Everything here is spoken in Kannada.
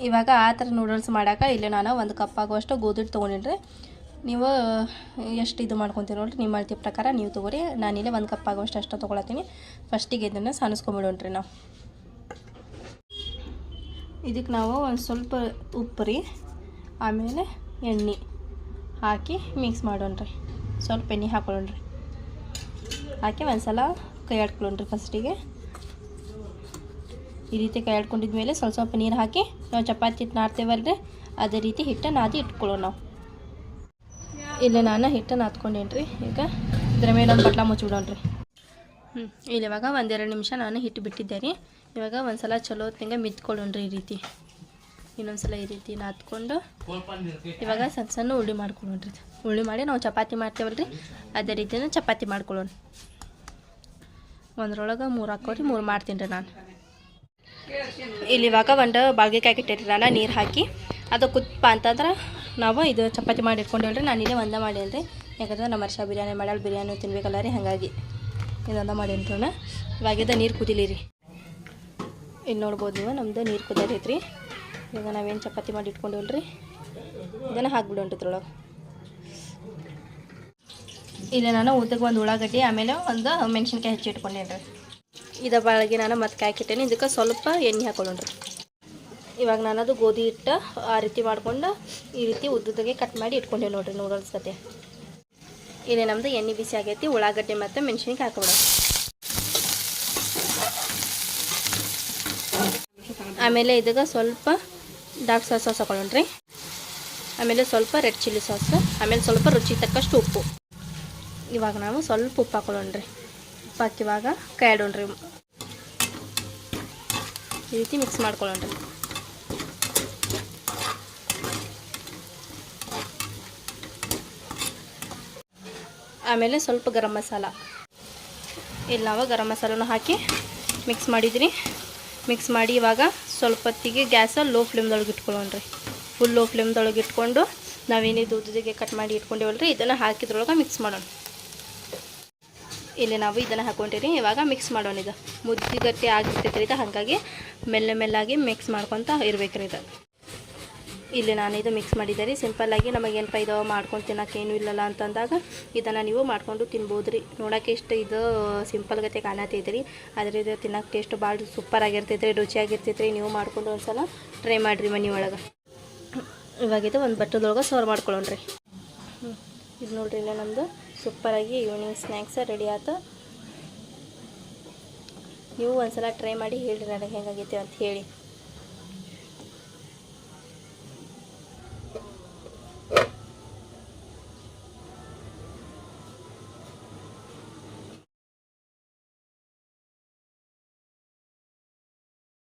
ಇವಾಗ ಆ ಥರ ನೂಡಲ್ಸ್ ಮಾಡೋಕೆ ಇಲ್ಲಿ ನಾನು 1 ಕಪ್ ಆಗುವಷ್ಟು ಗೋಧಿ ಹಿಟ್ಟು ತೊಗೊಂಡಿನಿ. ನೀವು ಎಷ್ಟು ಇದು ಮಾಡ್ಕೊತೀರಿ ನೋಡಿರಿ, ನಿಮ್ಮ ಅಳತೆ ಪ್ರಕಾರ ನೀವು ತೊಗೊರಿ. ನಾನಿಲ್ಲಿ 1 ಕಪ್ ಆಗುವಷ್ಟು ಅಷ್ಟು ತೊಗೊಳತ್ತೀನಿ. ಫಸ್ಟಿಗೆ ಇದನ್ನು ಸಾನಿಸ್ಕೊಂಬಿಡೋಣ್ರಿ ನಾವು. ಇದಕ್ಕೆ ನಾವು ಒಂದು ಸ್ವಲ್ಪ ಉಪ್ಪು ರೀ, ಆಮೇಲೆ ಎಣ್ಣೆ ಹಾಕಿ ಮಿಕ್ಸ್ ಮಾಡೋಣ್ರಿ. ಸ್ವಲ್ಪ ಎಣ್ಣೆ ಹಾಕೊಳ್ಳೋಣ್ರಿ. ಹಾಕಿ ಒಂದು ಸಲ ಕೈ ಆಡ್ಕೊಳ್ಳೋಣ್ರಿ. ಫಸ್ಟಿಗೆ ಈ ರೀತಿ ಕೈ ಆಡ್ಕೊಂಡಿದ್ಮೇಲೆ ಸ್ವಲ್ಪ ನೀರು ಹಾಕಿ ನಾವು ಚಪಾತಿ ಹಿಟ್ಟು ನಾದ್ತೇವಲ್ರಿ, ಅದೇ ರೀತಿ ಹಿಟ್ಟನ್ನು ನಾದಿ ಇಟ್ಕೊಳ್ಳೋಣ ನಾವು. ಇಲ್ಲಿ ನಾನು ಹಿಟ್ಟನ್ನು ನಾದ್ಕೊಂಡೇನ್ರಿ. ಈಗ ಇದರ ಮೇಲೆ ಒಂದು ಬಟ್ಲ ಮುಚ್ಚಿಬಿಡೋಣ್ರಿ. ಇಲ್ಲಿ ಇವಾಗ 1-2 ನಿಮಿಷ ನಾನು ಹಿಟ್ಟು ಬಿಟ್ಟಿದ್ದೆ ರೀ. ಇವಾಗ ಒಂದು ಸಲ ಚಲೋ ಹೊತ್ತಿಗೆ ಮಿದ್ಕೊಳ್ಳೋಣ್ರಿ. ಈ ರೀತಿ ಇನ್ನೊಂದು ಸಲ ಈ ರೀತಿ ನಾದ್ಕೊಂಡು ಇವಾಗ ಸಣ್ಣ ಸಣ್ಣ ಉಳ್ಳಿ ಮಾಡ್ಕೊಳ್ಳೋಣ್ರಿ. ಉಳ್ಳಿ ಮಾಡಿ ನಾವು ಚಪಾತಿ ಮಾಡ್ತೇವಲ್ರಿ, ಅದೇ ರೀತಿನ ಚಪಾತಿ ಮಾಡ್ಕೊಳ್ಳೋಣ. ಒಂದ್ರೊಳಗೆ 3 ಹಾಕೋರಿ, 3 ಮಾಡ್ತೀನಿ ರೀ ನಾನು. ಇಲ್ಲಿ ಇವಾಗ ಒಂದು ಬಾಳ್ಗೆಕಾಯಿ ಇಟ್ಟಿರಿ ನಾನು ನೀರು ಹಾಕಿ. ಅದು ಕುತ್ತಪ್ಪ ಅಂತಂದ್ರೆ ನಾವು ಇದು ಚಪಾತಿ ಮಾಡಿ ಇಟ್ಕೊಂಡೇಳ್ರಿ. ನಾನು ಇಲ್ಲೇ ಒಂದೇ ಮಾಡೇನ್ರಿ, ಯಾಕಂದ್ರೆ ನಮ್ಮ ವರ್ಷ ಬಿರಿಯಾನಿ ಮಾಡಲ್ಲ, ಬಿರಿಯಾನಿ ತಿನ್ಬೇಕಲ್ಲ ರೀ, ಹಾಗಾಗಿ ಇದೊಂದು ಮಾಡೇನ್ರಿ. ಇವಾಗ ಇದು ನೀರು ಕುದಿಲಿ ರೀ. ಇಲ್ಲಿ ನೋಡ್ಬೋದು ನೀವು ನಮ್ಮದು ನೀರು ಕುದಿಯತೈತ್ರಿ. ಈಗ ನಾವೇನು ಚಪಾತಿ ಮಾಡಿ ಇಟ್ಕೊಂಡೇವಲ್ರಿ, ಇದನ್ನು ಹಾಕ್ಬಿಡೋಣ್ರಿ ಇದ್ರೊಳಗೆ. ಇಲ್ಲಿ ನಾನು ಊಟಕ್ಕೆ ಒಂದು ಉಳ್ಳಾಗಡ್ಡಿ ಆಮೇಲೆ ಒಂದು ಮೆಣಸಿನ್ಕಾಯಿ ಹೆಚ್ಚಿ ಇಟ್ಕೊಂಡೇನ್ರಿ. ಇದ ಬಾಳಿಗೆ ನಾನು ಮತ್ತೆ ಕಾಯ್ಕಿಟ್ಟೇನೆ. ಇದಕ್ಕೆ ಸ್ವಲ್ಪ ಎಣ್ಣೆ ಹಾಕೊಳ್ಳೋಣ್ರಿ. ಇವಾಗ ನಾನು ಅದು ಗೋಧಿ ಹಿಟ್ಟು ಆ ರೀತಿ ಮಾಡ್ಕೊಂಡು ಈ ರೀತಿ ಉದ್ದದಾಗೆ ಕಟ್ ಮಾಡಿ ಇಟ್ಕೊಂಡೆ ನೋಡಿರಿ ನೂಡಲ್ಸ್ ಜೊತೆ. ಇಲ್ಲಿ ನಮ್ಮದು ಎಣ್ಣೆ ಬಿಸಿ ಆಗೈತಿ. ಉಳ್ಳಾಗಡ್ಡೆ ಮತ್ತು ಮೆಣಸಿನ್ಕಾಯಿ ಹಾಕೋಣ. ಆಮೇಲೆ ಇದಕ್ಕೆ ಸ್ವಲ್ಪ ಡಾರ್ಕ್ ಸಾಸ್ ಹಾಕೊಳ್ಳೋಣ್ರಿ. ಆಮೇಲೆ ಸ್ವಲ್ಪ ರೆಡ್ ಚಿಲ್ಲಿ ಸಾಸ್, ಆಮೇಲೆ ಸ್ವಲ್ಪ ರುಚಿ ತಕ್ಕಷ್ಟು ಉಪ್ಪು. ಇವಾಗ ನಾವು ಸ್ವಲ್ಪ ಉಪ್ಪು ಹಾಕೊಳ್ಳೋಣ್ರಿ. ಉಪ್ಪು ಹಾಕಿ ಇವಾಗ ಕೈ ಆಡೋಣ್ರಿ. ಈ ರೀತಿ ಮಿಕ್ಸ್ ಮಾಡ್ಕೊಳ್ಳೋಣ್ರಿ. ಆಮೇಲೆ ಸ್ವಲ್ಪ ಗರಂ ಮಸಾಲ. ಇಲ್ಲಿ ನಾವು ಗರಂ ಮಸಾಲನೂ ಹಾಕಿ ಮಿಕ್ಸ್ ಮಾಡಿದ್ರಿ. ಮಿಕ್ಸ್ ಮಾಡಿ ಇವಾಗ ಸ್ವಲ್ಪ ಹೊತ್ತಿಗೆ ಗ್ಯಾಸ ಲೋ ಫ್ಲೇಮ್ದೊಳಗೆ ಇಟ್ಕೊಳ್ಳೋಣ್ರಿ. ಫುಲ್ ಲೋ ಫ್ಲೇಮ್ದೊಳಗೆ ಇಟ್ಕೊಂಡು ನಾವೇನಿದು ಉದ್ದಿಗೆ ಕಟ್ ಮಾಡಿ ಇಟ್ಕೊಂಡೇವಲ್ರಿ, ಇದನ್ನು ಹಾಕಿದ್ರೊಳಗೆ ಮಿಕ್ಸ್ ಮಾಡೋಣ. ಇಲ್ಲಿ ನಾವು ಇದನ್ನು ಹಾಕೊಂಡಿರಿ. ಇವಾಗ ಮಿಕ್ಸ್ ಮಾಡೋಣ. ಇದು ಮುದ್ದಿಗಟ್ಟಿ ಆಗಿರ್ತೈತ್ರಿ ಇದು, ಹಾಗಾಗಿ ಮೆಲ್ಲ ಮೆಲ್ಲಾಗಿ ಮಿಕ್ಸ್ ಮಾಡ್ಕೊತ ಇರ್ಬೇಕ್ರಿ ಇದು. ಇಲ್ಲಿ ನಾನು ಇದು ಮಿಕ್ಸ್ ಮಾಡಿದ್ದೆ. ಸಿಂಪಲ್ಲಾಗಿ ನಮಗೇನಪ್ಪ ಇದು ಮಾಡ್ಕೊಂಡು ತಿನ್ನೋಕ್ಕೇನು ಇಲ್ಲಲ್ಲ ಅಂತಂದಾಗ ಇದನ್ನು ನೀವು ಮಾಡ್ಕೊಂಡು ತಿನ್ಬೋದು ರೀ. ನೋಡೋಕೆ ಇಷ್ಟು ಇದು ಸಿಂಪಲ್ ಗತೆ ಕಾಣತೈತೆ ರೀ, ಆದರೆ ಇದು ತಿನ್ನೋಕೆ ಟೇಸ್ಟ್ ಭಾಳ ಸೂಪರ್ ಆಗಿರ್ತೈತೆ ರೀ, ರುಚಿಯಾಗಿರ್ತೈತೆ ರೀ. ನೀವು ಮಾಡ್ಕೊಂಡು ಒಂದು ಸಲ ಟ್ರೈ ಮಾಡಿರಿ ಮನೆ ಒಳಗೆ. ಇವಾಗಿದು ಒಂದು ಬಟ್ಟದೊಳಗೆ ಸರ್ವ್ ಮಾಡ್ಕೊಳ್ಳೋಣ್ರಿ. ಇದು ನೋಡ್ರಿ, ಇಲ್ಲ ನಮ್ಮದು ಸೂಪರಾಗಿ ಈವ್ನಿಂಗ್ ಸ್ನ್ಯಾಕ್ಸ್ ರೆಡಿ ಆಯ್ತು. ನೀವು ಒಂದು ಸಲ ಟ್ರೈ ಮಾಡಿ ಹೇಳಿರಿ ನನಗೆ ಹೆಂಗಾಗೈತೆ ಅಂತ ಹೇಳಿ.